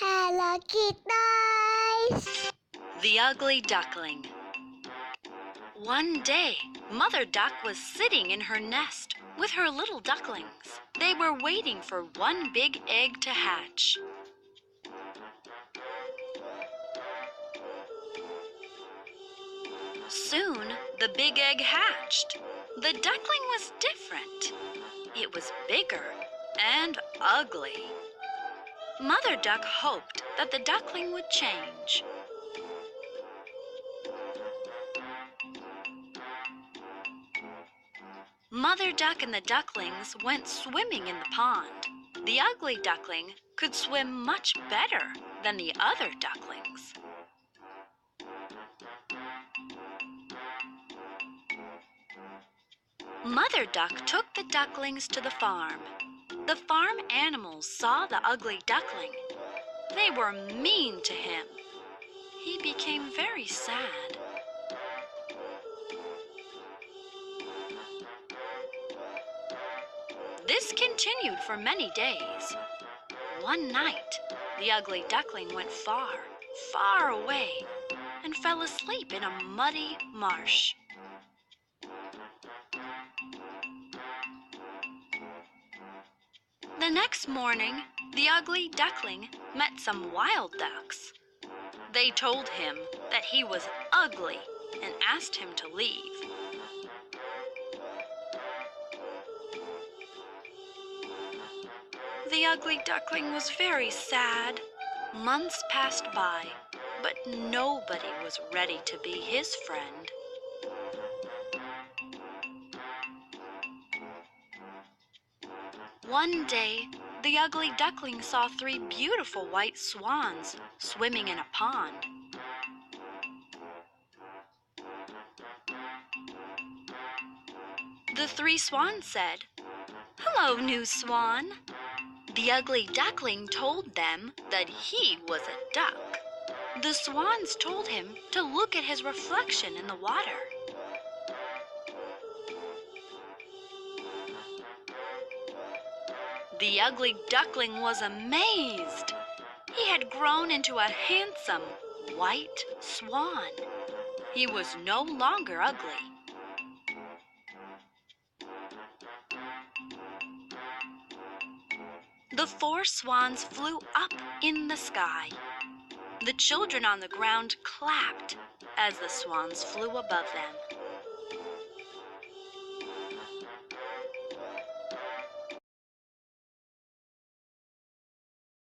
HelloKid Toys. The Ugly Duckling. One day, Mother Duck was sitting in her nest with her little ducklings. They were waiting for one big egg to hatch. Soon, the big egg hatched. The duckling was different. It was bigger and ugly. Mother Duck hoped that the duckling would change. Mother Duck and the ducklings went swimming in the pond. The ugly duckling could swim much better than the other ducklings. Mother Duck took the ducklings to the farm. The farm animals saw the ugly duckling. They were mean to him. He became very sad. This continued for many days. One night, the ugly duckling went far, far away and fell asleep in a muddy marsh. The next morning, the ugly duckling met some wild ducks. They told him that he was ugly and asked him to leave. The ugly duckling was very sad. Months passed by, but nobody was ready to be his friend. One day, the ugly duckling saw 3 beautiful white swans swimming in a pond. The 3 swans said, "Hello, new swan." The ugly duckling told them that he was a duck. The swans told him to look at his reflection in the water. The ugly duckling was amazed. He had grown into a handsome white swan. He was no longer ugly. The 4 swans flew up in the sky. The children on the ground clapped as the swans flew above them.